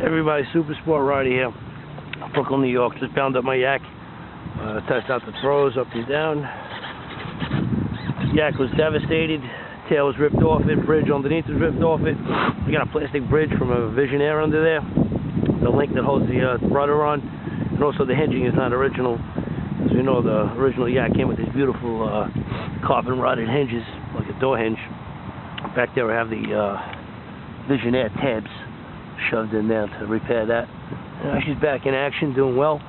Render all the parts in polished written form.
Everybody, Super Sport Rider here, Brooklyn, New York. Just bound up my yak. Test out the throws up and down. Yak was devastated. Tail was ripped off it. Bridge underneath was ripped off it. We got a plastic bridge from a Visionaire under there. The link that holds the rudder on, and also the hinging is not original. As you know, the original Yak came with these beautiful carbon rotted hinges, like a door hinge. Back there, I have the Visionaire tabs shoved in there to repair that. Now she's back in action, doing well.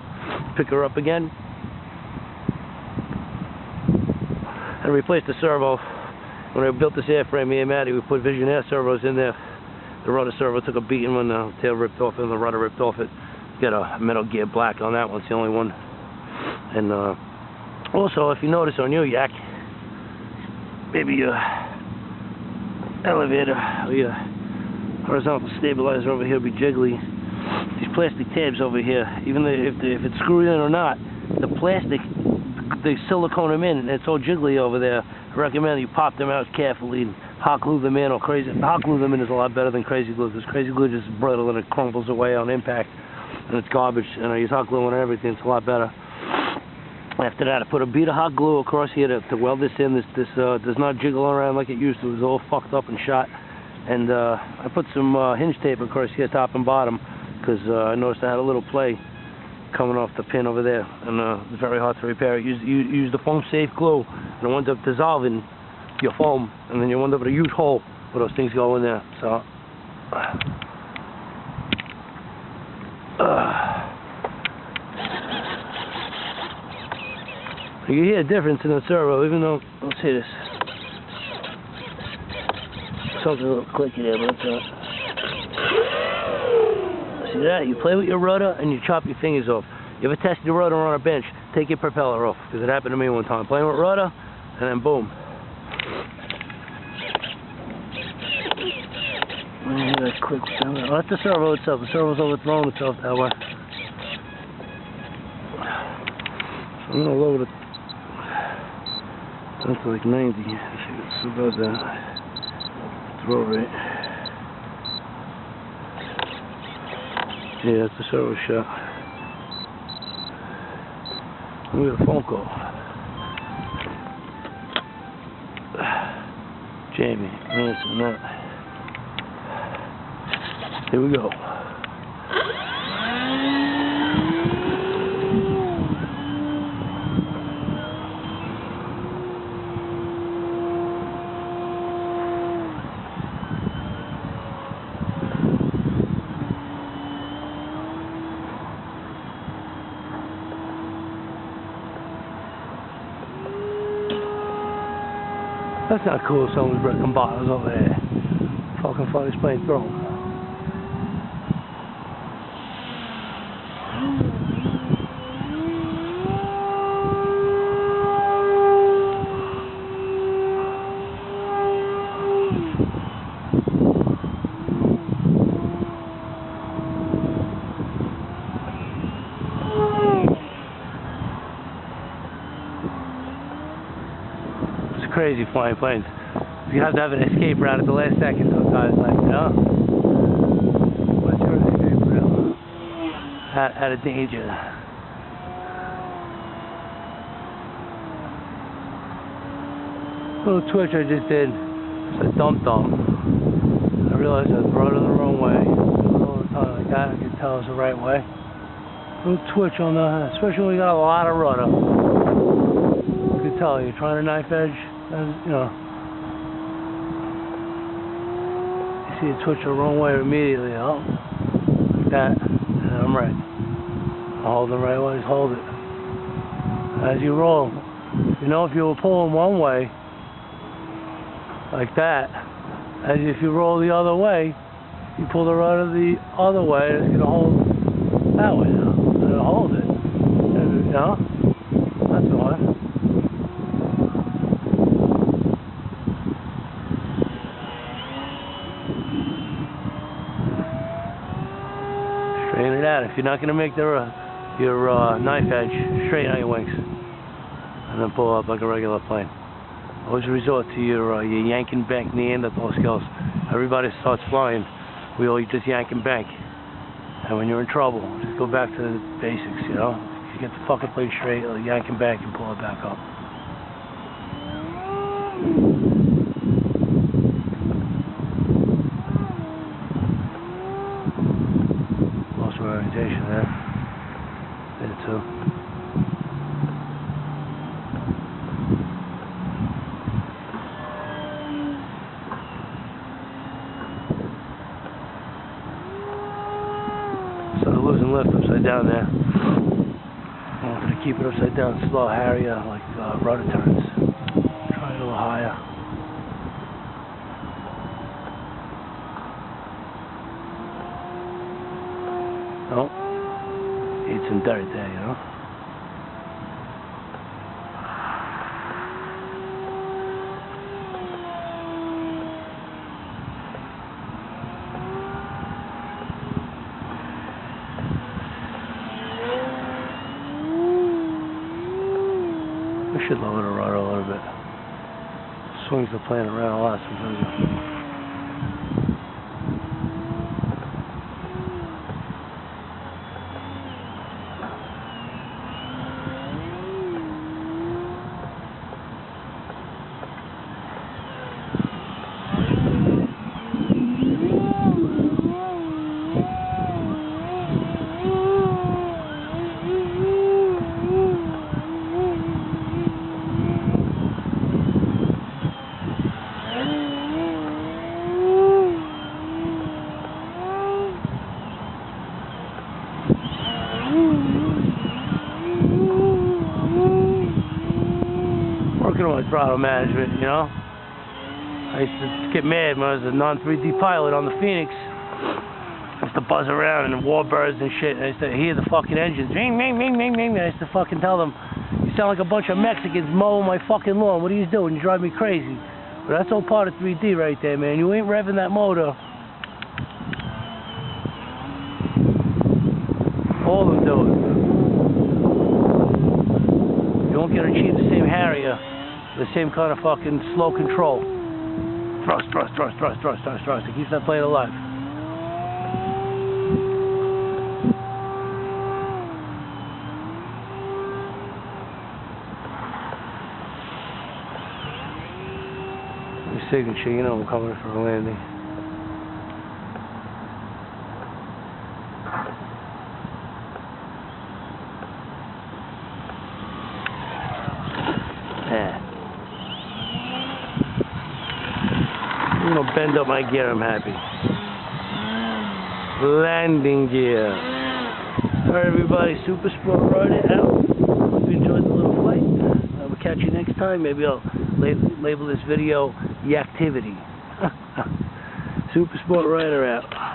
Pick her up again. And replaced the servo. When I built this airframe, me and Maddie, we put Visionaire servos in there. The rudder servo took a beating when the tail ripped off it and the rudder ripped off it. Got a Metal Gear Black on that one, it's the only one. And also, if you notice on your Yak, maybe your elevator or your horizontal stabilizer over here will be jiggly. These plastic tabs over here, even if it's screwed in or not, the plastic, they silicone them in, and it's all jiggly over there. I recommend you pop them out carefully and hot glue them in, or hot glue them in is a lot better than crazy glue, because crazy glue just brittle and it crumbles away on impact, and it's garbage. And I use hot glue on everything, it's a lot better. After that, I put a bead of hot glue across here to weld this in. This does not jiggle around like it used to. It was all fucked up and shot. And I put some hinge tape across here, top and bottom, because I noticed I had a little play coming off the pin over there, and it's very hard to repair it. Use the foam safe glue, and it winds up dissolving your foam, and then you wind up with a huge hole where those things go in there. So you can hear a difference in the servo, even though, let's see this. Something a little clicky there, but it's see that? You play with your rudder and you chop your fingers off. You ever tested your rudder on a bench? Take your propeller off, because it happened to me one time. Playing with rudder, and then boom. That's quick. Oh, that's the servo itself. The servo's overthrown itself that way. So I'm gonna lower it down to like 90. See what's about that. Throw rate. Yeah, that's the servo shot. We got a phone call. Jamie, answer that. Here we go. That's not cool, someone's breaking bottles over there. Fucking funny playing throw. Crazy flying planes. You have to have an escape route at the last second sometimes, like, you know? What's your escape route? Out of danger. Little twitch I just did. It's a dump. I realized I was running the wrong way. All the time like that, I could tell it's the right way. Little twitch on the, especially when you got a lot of rudder. You can tell you're trying to knife edge. And, you know, you see it twitch the wrong way immediately, oh, like that, and I'm right. Hold the right way, hold it. As you roll, you know, if you were pulling one way, like that, as if you roll the other way, you pull the rudder the other way, and it's going to hold that way now. It'll hold it, and, you know, that's the one. Straighten it out. If you're not going to make your knife edge, straighten out your wings, and then pull up like a regular plane. Always resort to your yank and bank Neanderthal skills. Everybody starts flying. We all just yank and bank. And when you're in trouble, just go back to the basics, you know? If you get the fucking plate straight, or yank him back and pull it back up. Lost my orientation there. There too. So losing lift upside down there. I wanted to keep it upside down, slow harrier, like rudder turns. Try it a little higher. Oh, eat some dirt there, you know. I should lower the rudder a little bit. Swings the plane around a lot sometimes. Working on my throttle management, you know. I used to get mad when I was a non-3D pilot on the Phoenix. I used to buzz around and warbirds and shit, and I used to hear the fucking engines. Ring, ring, ring, ring, ring. And I used to fucking tell them, you sound like a bunch of Mexicans mowing my fucking lawn. What are you doing? You drive me crazy. But that's all part of 3D right there, man. You ain't revving that motor. All of them do it. You won't get to achieve the same harrier, the same kind of fucking slow control. Thrust, thrust, thrust, thrust, thrust, thrust, thrust. It keeps that plane alive. Your signature, you know I'm coming for a landing. Yeah. I'm gonna bend up my gear, I'm happy. Landing gear. Alright everybody, Super Sport Rider out. Hope you enjoyed the little flight. I will catch you next time. Maybe I'll label this video Yak-tivity. Super Sport Rider out.